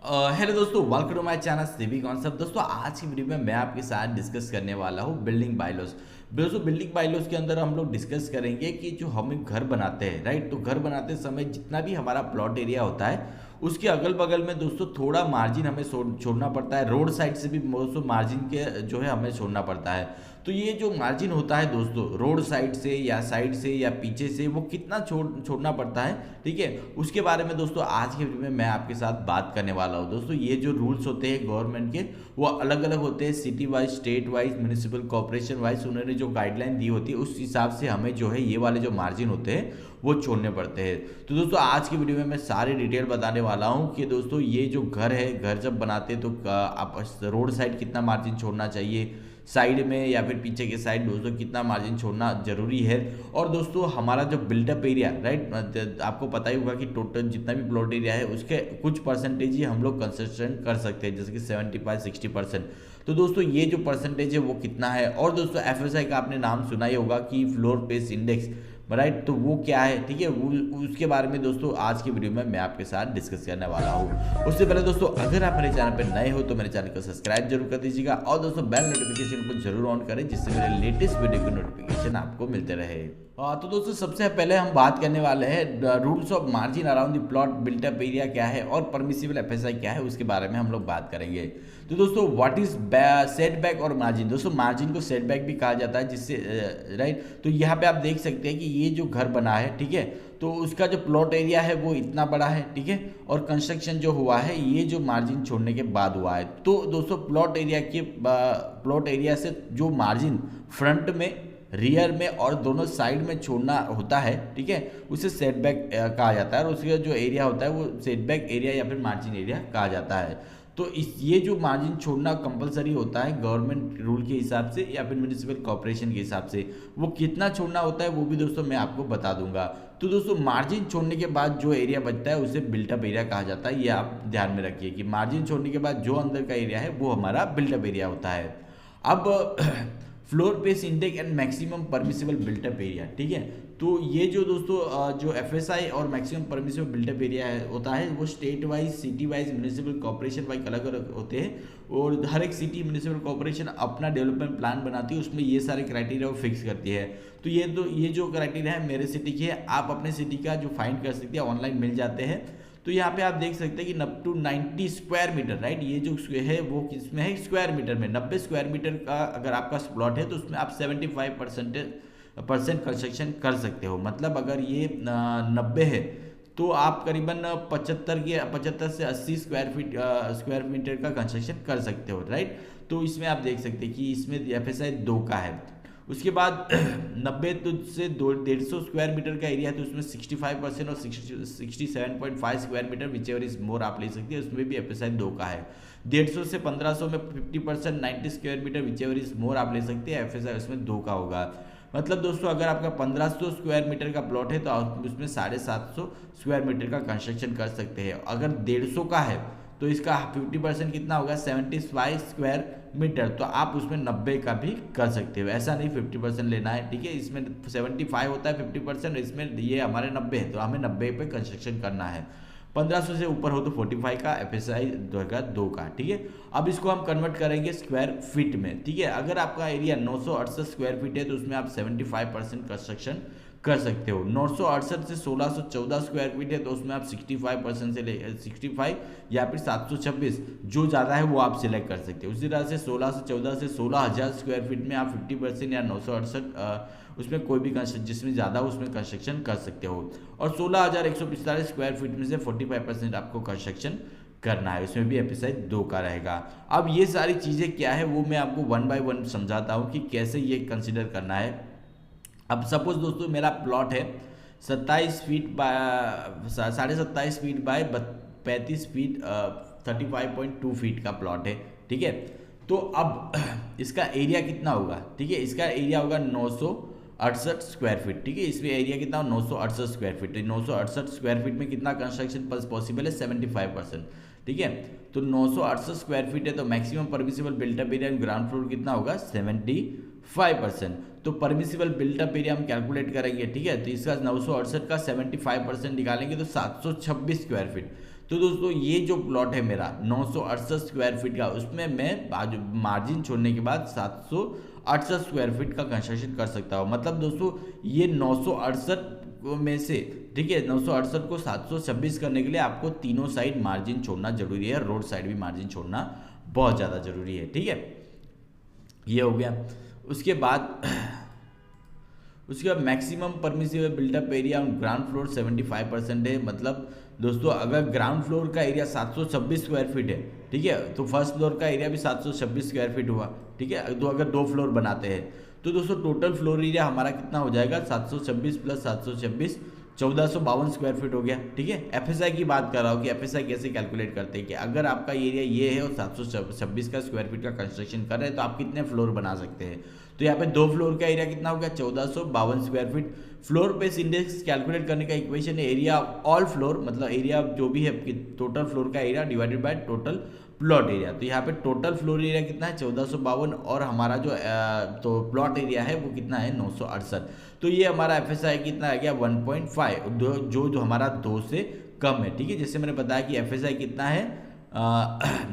Hello दोस्तों, welcome to my channel civic concept. दोस्तों आज की वीडियो में मैं आपके साथ डिस्कस करने वाला हूँ बिल्डिंग बायलॉज। दोस्तों बिल्डिंग बायलॉज के अंदर हम लोग डिस्कस करेंगे कि जो हम घर बनाते हैं, राइट, तो घर बनाते समय जितना भी हमारा प्लॉट एरिया होता है उसके अगल बगल में दोस्तों थोड़ा मार्जिन हमें छोड़ना पड़ता है। रोड साइड से भी दोस्तों मार्जिन के जो है हमें छोड़ना पड़ता है। तो ये जो मार्जिन होता है दोस्तों रोड साइड से या पीछे से, वो कितना छोड़ना पड़ता है, ठीक है, उसके बारे में दोस्तों आज के वीडियो में मैं आपके साथ बात करने वाला हूँ। दोस्तों ये जो रूल्स होते हैं गवर्नमेंट के वो अलग अलग होते हैं, city wise, state wise, municipal corporation wise. उन्होंने जो गाइडलाइन दी होती है उस हिसाब से हमें जो है ये वाले जो मार्जिन होते हैं वो छोड़ने पड़ते हैं। तो दोस्तों आज की वीडियो में मैं सारी डिटेल बताने वाला हूँ कि दोस्तों ये जो घर है, घर जब बनाते हैं तो आप रोड साइड कितना मार्जिन छोड़ना चाहिए, साइड में या फिर पीछे के साइड दोस्तों कितना मार्जिन छोड़ना जरूरी है। और दोस्तों हमारा जो बिल्डअप एरिया, राइट, आपको पता ही होगा कि टोटल जितना भी प्लॉट एरिया है उसके कुछ परसेंटेज ही हम लोग कंस्ट्रक्शन कर सकते हैं, जैसे कि 75-60%। तो दोस्तों ये जो परसेंटेज है वो कितना है। और दोस्तों एफएसआई का आपने नाम सुना ही होगा कि फ्लोर पेस इंडेक्स, राइट, तो वो क्या है, ठीक है, वो उसके बारे में दोस्तों आज की वीडियो में मैं आपके साथ डिस्कस करने वाला हूँ। उससे पहले दोस्तों अगर आप मेरे चैनल पर नए हो तो मेरे चैनल को सब्सक्राइब जरूर कर दीजिएगा और दोस्तों बेल नोटिफिकेशन को जरूर ऑन करें जिससे मेरे लेटेस्ट वीडियो की नोटिफिकेशन आपको मिलते रहे। तो दोस्तों सबसे पहले हम बात करने वाले हैं rules of margin around the plot built up area क्या है और परमिसिबल एफएसआई क्या है, उसके बारे में हम लोग बात करेंगे। तो दोस्तों व्हाट इज सेटबैक और मार्जिन। दोस्तों मार्जिन को सेटबैक भी कहा जाता है, जिससे राइट, तो यहाँ पे आप देख सकते हैं कि ये जो घर बना है, ठीक है, तो उसका जो प्लॉट एरिया है वो इतना बड़ा है, ठीक है, और कंस्ट्रक्शन जो हुआ है ये जो मार्जिन छोड़ने के बाद हुआ है। तो दोस्तों प्लॉट एरिया से जो मार्जिन फ्रंट में, रियर में और दोनों साइड में छोड़ना होता है, ठीक है, उसे सेटबैक कहा जाता है और उसका जो एरिया होता है वो सेटबैक एरिया या फिर मार्जिन एरिया कहा जाता है। तो ये जो मार्जिन छोड़ना कंपलसरी होता है गवर्नमेंट रूल के हिसाब से या फिर म्यूनिसिपल कॉर्पोरेशन के हिसाब से। वो कितना छोड़ना होता है वो भी दोस्तों मैं आपको बता दूंगा। तो दोस्तों मार्जिन छोड़ने के बाद जो एरिया बचता है उसे बिल्टअप एरिया कहा जाता है। ये आप ध्यान में रखिए कि मार्जिन छोड़ने के बाद जो अंदर का एरिया है वो हमारा बिल्टअप एरिया होता है। अब floor space index and maximum permissible built up area, ठीक है, तो ये जो दोस्तों जो एफएसआई और मैक्सिमम परमिसिबल बिल्टअप एरिया होता है वो state wise, city wise, municipal corporation wise अलग अलग होते हैं और हर एक सिटी, म्यूनिसिपल कॉर्पोरेशन अपना डेवलपमेंट प्लान बनाती है, उसमें ये सारे क्राइटेरिया वो फिक्स करती है। तो ये जो क्राइटेरिया है मेरे सिटी के है, आप अपने सिटी का जो फाइंड कर सकते हैं, ऑनलाइन मिल जाते हैं। तो यहाँ पे आप देख सकते हैं कि 90 स्क्वायर मीटर, राइट, ये जो है वो किसमें है, स्क्वायर मीटर में। 90 स्क्वायर मीटर का अगर आपका प्लॉट है तो उसमें आप 75% कंस्ट्रक्शन कर सकते हो। मतलब अगर ये 90 है तो आप करीबन 75 से 80 स्क्वायर मीटर का कंस्ट्रक्शन कर सकते हो, राइट। तो इसमें आप देख सकते हैं कि इसमें एफएसआई 2 का है। उसके बाद 90 से 150 स्क्वायर मीटर का एरिया है तो उसमें 65% और 67.5 square metre whichever is more आप ले सकते हैं, उसमें भी एफएसआई 2 का है। 150 से 1500 में 50%, 90 square metre whichever is more आप ले सकते हैं, एफएसआई उसमें 2 का होगा। मतलब दोस्तों अगर आपका 1500 स्क्वायर मीटर का प्लॉट है तो आप उसमें 750 स्क्वायर मीटर का कंस्ट्रक्शन कर सकते हैं। अगर 150 का है तो इसका 50% कितना होगा, 75 स्क्वायर मीटर, तो आप उसमें 90 का भी कर सकते हो। ऐसा नहीं 50% लेना है, ठीक है, इसमें 75 होता है 50%, इसमें ये हमारे 90 है तो हमें 90 पे कंस्ट्रक्शन करना है। 1500 से ऊपर हो तो 45 का, एफएसआई 2 का, ठीक है। अब इसको हम कन्वर्ट करेंगे स्क्वायर फीट में, ठीक है। अगर आपका एरिया 968 स्क्वायर फीट है तो उसमें आप 75% कंस्ट्रक्शन कर सकते हो। 968 से 1614 स्क्वायर फीट है तो उसमें आप 65% से 65 या फिर 726, जो ज़्यादा है वो आप सिलेक्ट कर सकते हो। उसी तरह से 1614 से 16000 स्क्वायर फीट में आप 50% या 968 उसमें कोई भी कंस्ट्रक्शन जिसमें ज़्यादा उसमें कंस्ट्रक्शन कर सकते हो। और 16145 स्क्वायर फीट में से 45% आपको कंस्ट्रक्शन करना है, उसमें भी एफएसआई 2 का रहेगा। अब ये सारी चीज़ें क्या है वो मैं आपको 1 बाय 1 समझाता हूँ कि कैसे ये कंसिडर करना है। अब सपोज दोस्तों मेरा प्लॉट है 27 feet by 27.5 feet by 35 feet 35.2 feet का प्लॉट है, ठीक है। तो अब इसका एरिया कितना होगा, ठीक है, इसका एरिया होगा 968 स्क्वायर फीट, ठीक है, इसमें एरिया कितना हो 968 स्क्वायर फीट। 968 स्क्वायर फीट में कितना कंस्ट्रक्शन पॉसिबल है, 75%, ठीक है। तो 968 स्क्वायर फीट है तो maximum permissible built up area ground floor कितना होगा, 75%। तो परमिसिबल बिल्टअप एरिया हम कैलकुलेट करेंगे, ठीक है, तो इसका 968 का 75% निकालेंगे तो 726 स्क्वायर फीट। तो दोस्तों ये जो प्लॉट है मेरा 968 स्क्वायर फीट का, उसमें मैं मार्जिन छोड़ने के बाद 768 स्क्वायर फीट का कंस्ट्रक्शन कर सकता हूँ। मतलब दोस्तों ये 968 में से, ठीक है, 968 को 726 करने के लिए आपको तीनों साइड मार्जिन छोड़ना जरूरी है, रोड साइड भी मार्जिन छोड़ना बहुत ज़्यादा जरूरी है, ठीक है। ये हो गया। उसके बाद maximum permissible built up area on ground floor 75% है। मतलब दोस्तों अगर ग्राउंड फ्लोर का एरिया 726 स्क्वायर फीट है, ठीक है, तो फर्स्ट फ्लोर का एरिया भी 726 स्क्वायर फीट हुआ, ठीक है। तो अगर 2 फ्लोर बनाते हैं तो दोस्तों टोटल फ्लोर एरिया हमारा कितना हो जाएगा, 726 प्लस 726 1452 स्क्वायर फीट हो गया, ठीक है। एफएसआई की बात कर रहा हूँ कि एफएसआई कैसे कैलकुलेट करते हैं कि अगर आपका एरिया ये है और 726 का स्क्वायर फीट का कंस्ट्रक्शन कर रहे हैं तो आप कितने फ्लोर बना सकते हैं। तो यहाँ पे 2 फ्लोर का एरिया कितना हो गया, 1452 square feet. Floor space index calculate करने का इक्वेशन है एरिया ऑल फ्लोर, मतलब एरिया जो भी है टोटल फ्लोर का area divided by total plot area. तो यहाँ पे टोटल फ्लोर एरिया कितना है, 1452, और हमारा जो तो प्लॉट एरिया है वो कितना है, 968। तो ये हमारा एफएसआई कितना आ गया, 1.5, जो हमारा 2 से कम है, ठीक है। जैसे मैंने बताया कि एफएसआई कितना है,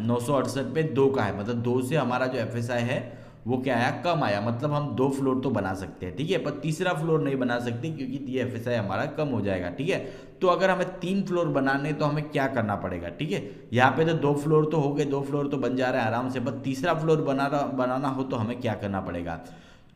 968 पे 2 का है, मतलब 2 से हमारा जो एफएसआई है वो क्या आया, कम आया। मतलब हम 2 फ्लोर तो बना सकते हैं, ठीक है, पर तीसरा फ्लोर नहीं बना सकते क्योंकि ये एफएसआई हमारा कम हो जाएगा, ठीक है। तो अगर हमें 3 फ्लोर बनाने तो हमें क्या करना पड़ेगा, ठीक है। यहाँ पे तो 2 फ्लोर तो हो गए, 2 फ्लोर तो बन जा रहा है आराम से, पर तीसरा फ्लोर बनाना हो तो हमें क्या करना पड़ेगा।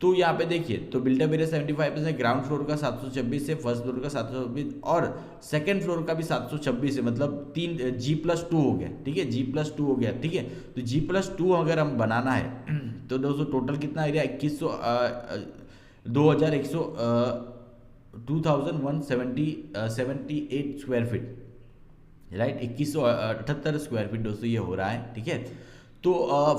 तो यहाँ पे देखिए, तो बिल्डअप एरिया 75%, ग्राउंड फ्लोर का 726 है, फर्स्ट फ्लोर का 726 और सेकंड फ्लोर का भी 726 है, मतलब 3 G+2 हो गया, ठीक है, G+2 हो गया, ठीक है। तो G+2 अगर हम बनाना है तो दोस्तों टोटल कितना area, 2178 square feet, right, 2178 square feet दोस्तों ये हो रहा है, ठीक है। तो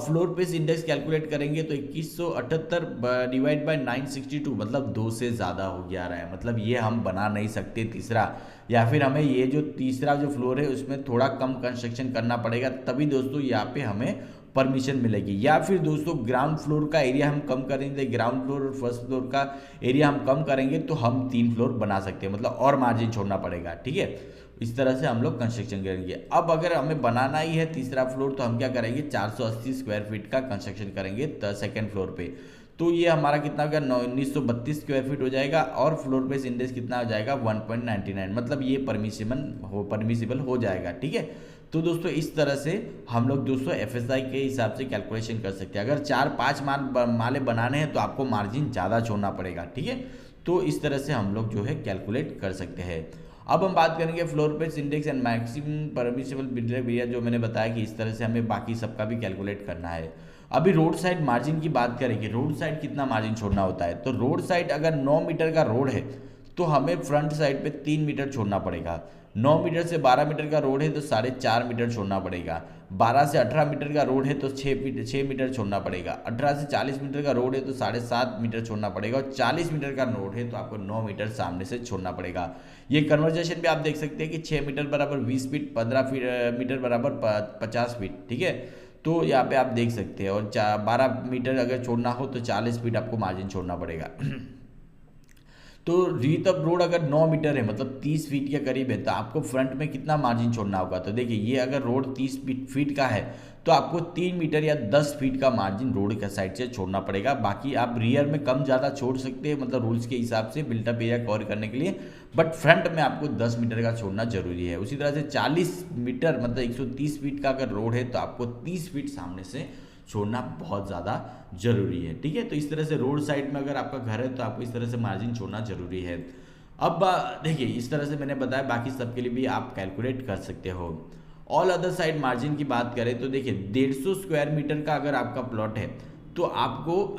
फ्लोर पेस इंडेक्स कैलकुलेट करेंगे तो 2178 डिवाइड बाय 962, मतलब 2 से ज़्यादा हो गया रहा है। मतलब ये हम बना नहीं सकते तीसरा, या फिर हमें ये जो तीसरा जो फ्लोर है उसमें थोड़ा कम कंस्ट्रक्शन करना पड़ेगा, तभी दोस्तों यहाँ पे हमें परमिशन मिलेगी। या फिर दोस्तों ग्राउंड फ्लोर का एरिया हम कम करेंगे, ग्राउंड फ्लोर और फर्स्ट फ्लोर का एरिया हम कम करेंगे तो हम 3 फ्लोर बना सकते हैं, मतलब और मार्जिन छोड़ना पड़ेगा, ठीक है। इस तरह से हम लोग कंस्ट्रक्शन करेंगे। अब अगर हमें बनाना ही है तीसरा फ्लोर तो हम क्या करेंगे, 480 स्क्वायर फीट का कंस्ट्रक्शन करेंगे सेकंड फ्लोर पे। तो ये हमारा कितना हो गया, 1932 स्क्वायर फीट हो जाएगा, और फ्लोर बेस इंडेक्स कितना हो जाएगा, 1.99, मतलब ये परमिसिबल हो जाएगा, ठीक है। तो दोस्तों इस तरह से हम लोग दोस्तों एफएसआई के हिसाब से कैलकुलेशन कर सकते हैं। अगर 4-5 माले बनाने हैं तो आपको मार्जिन ज़्यादा छोड़ना पड़ेगा, ठीक है। तो इस तरह से हम लोग जो है कैलकुलेट कर सकते हैं। अब हम बात करेंगे floor space index and maximum permissible built up area, जो मैंने बताया कि इस तरह से हमें बाकी सबका भी कैलकुलेट करना है। अभी रोड साइड मार्जिन की बात करेंगे, रोड साइड कितना मार्जिन छोड़ना होता है। तो रोड साइड अगर 9 मीटर का रोड है तो हमें फ्रंट साइड पे 3 मीटर छोड़ना पड़ेगा। 9 मीटर से 12 मीटर का रोड है तो 4.5 मीटर छोड़ना पड़ेगा। 12 से 18 मीटर का रोड है तो 6 मीटर छोड़ना पड़ेगा। 18 से 40 मीटर का रोड है तो 7.5 मीटर छोड़ना पड़ेगा, और 40 मीटर का रोड है तो आपको 9 मीटर सामने से छोड़ना पड़ेगा। ये कन्वर्जेशन भी आप देख सकते हैं कि 6 मीटर बराबर 20 फीट, 15 मीटर बराबर 50 फीट, ठीक है। तो यहाँ पे आप देख सकते हैं, और 12 मीटर अगर छोड़ना हो तो 40 फीट आपको मार्जिन छोड़ना पड़ेगा। तो रीत ऑफ रोड अगर 9 मीटर है, मतलब 30 फीट के करीब है, तो आपको फ्रंट में कितना मार्जिन छोड़ना होगा। तो देखिए ये अगर रोड 30 फीट का है तो आपको 3 मीटर या 10 फीट का मार्जिन रोड के साइड से छोड़ना पड़ेगा। बाकी आप रियर में कम ज़्यादा छोड़ सकते हैं, मतलब रूल्स के हिसाब से बिल्टअप एरिया कवर करने के लिए, बट फ्रंट में आपको 10 मीटर का छोड़ना जरूरी है। उसी तरह से 40 मीटर मतलब 130 फीट का अगर रोड है तो आपको 30 फीट सामने से छोड़ना बहुत ज़्यादा जरूरी है, ठीक है। तो इस तरह से रोड साइड में अगर आपका घर है तो आपको इस तरह से मार्जिन छोड़ना जरूरी है। अब देखिए इस तरह से मैंने बताया, बाकी सबके लिए भी आप कैलकुलेट कर सकते हो। ऑल अदर साइड मार्जिन की बात करें तो देखिए 150 स्क्वायर मीटर का अगर आपका प्लॉट है तो आपको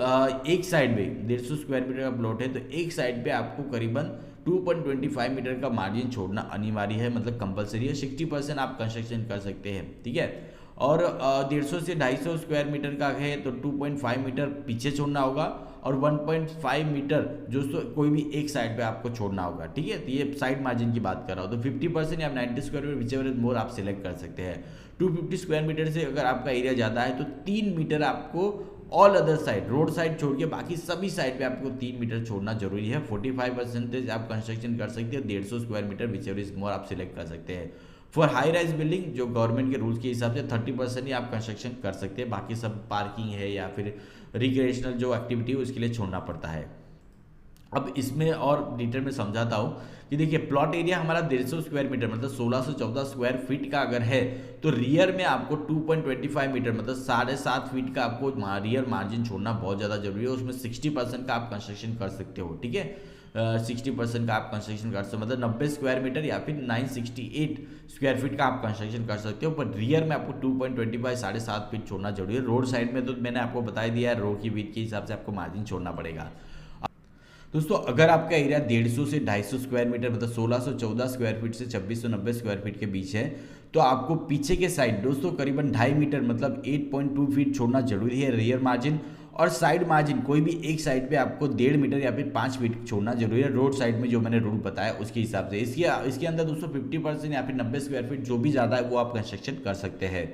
एक साइड पे 150 स्क्वायर मीटर का प्लॉट है तो एक साइड पे आपको करीबन 2.25 मीटर का मार्जिन छोड़ना अनिवार्य है, मतलब कंपलसरी है। 60% आप कंस्ट्रक्शन कर सकते हैं, ठीक है। और 150 से 250 स्क्वायर मीटर का है तो 2.5 मीटर पीछे छोड़ना होगा, और 1.5 मीटर जो कोई भी एक साइड पे आपको छोड़ना होगा, ठीक है। तो ये साइड मार्जिन की बात कर रहा हूँ। तो 50% या 90 square metre whichever is more आप सिलेक्ट कर सकते हैं। 250 स्क्वायर मीटर से अगर आपका एरिया ज़्यादा है तो 3 मीटर आपको all other side, road side छोड़ के बाकी सभी साइड पे आपको 3 मीटर छोड़ना जरूरी है। 45% आप कंस्ट्रक्शन कर सकते हैं। 150 square metre whichever is more आप सिलेक्ट कर सकते हैं। फॉर हाई राइज बिल्डिंग जो गवर्नमेंट के रूल्स के हिसाब से 30% ही आप कंस्ट्रक्शन कर सकते हैं, बाकी सब पार्किंग है या फिर रिक्रिएशनल जो एक्टिविटी है उसके लिए छोड़ना पड़ता है। अब इसमें और डिटेल में समझाता हूँ कि देखिए प्लॉट एरिया हमारा 150 स्क्वायर मीटर मतलब 1614 स्क्वायर फीट का अगर है तो रियर में आपको 2.25 मीटर मतलब 7.5 फीट का आपको रियर मार्जिन छोड़ना बहुत ज़्यादा जरूरी है। उसमें 60% का आप कंस्ट्रक्शन कर सकते हो, ठीक है। 60% का आप कंस्ट्रक्शन कर सकते हो, मतलब 90 स्क्वायर मीटर या फिर 968 स्क्वायर फीट का आप कंस्ट्रक्शन कर सकते हो, पर रियर में आपको 2.25 7.5 फीट छोड़ना जरूरी है। रोड साइड में तो मैंने आपको बता दिया है, रोड की विड्थ के हिसाब से आपको मार्जिन छोड़ना पड़ेगा। दोस्तों अगर आपका एरिया 150 से 250 स्क्वायर मीटर मतलब 1614 स्क्वायर फीट से 2690 स्क्वायर फीट के बीच है तो आपको पीछे के साइड दोस्तों करीबन 2.5 मीटर मतलब 8.2 फीट छोड़ना जरूरी है रियर मार्जिन, और साइड मार्जिन कोई भी एक साइड पे आपको 1.5 मीटर या फिर 5 फीट छोड़ना जरूरी है रोड साइड में, जो मैंने रूल बताया उसके हिसाब से। इसके अंदर दोस्तों 50% या फिर 90 स्क्वायर फीट जो भी ज़्यादा है वो आप कंस्ट्रक्शन कर सकते हैं।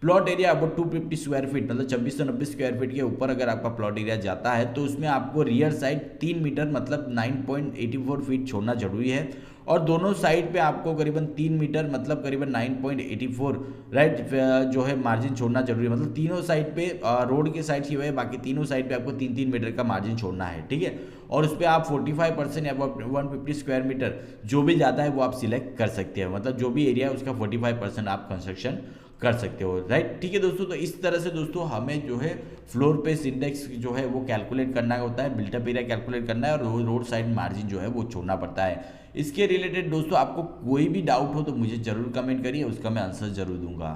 Plot area about 250 square feet मतलब 2690 स्क्वायर फीट के ऊपर अगर आपका प्लॉट एरिया जाता है तो उसमें आपको रियर साइड 3 मीटर मतलब 9.84 फीट छोड़ना जरूरी है, और दोनों साइड पे आपको करीबन 3 मीटर मतलब करीबन 9.84 राइट जो है मार्जिन छोड़ना जरूरी है। मतलब तीनों साइड पे रोड के साइड की वजह बाकी तीनों साइड पे आपको 3-3 मीटर का मार्जिन छोड़ना है, ठीक है। और उस पर आप 45% या 150 स्क्वायर मीटर जो भी जाता है वो आप सिलेक्ट कर सकते हैं, मतलब जो भी एरिया है उसका 45% आप कंस्ट्रक्शन कर सकते हो, राइट। ठीक है दोस्तों, तो इस तरह से दोस्तों हमें जो है फ्लोर पेस इंडेक्स जो है वो कैलकुलेट करना होता है, बिल्टअप एरिया कैलकुलेट करना है, और रोड साइड मार्जिन जो है वो छोड़ना पड़ता है। इसके रिलेटेड दोस्तों आपको कोई भी डाउट हो तो मुझे जरूर कमेंट करिए, उसका मैं आंसर जरूर दूंगा।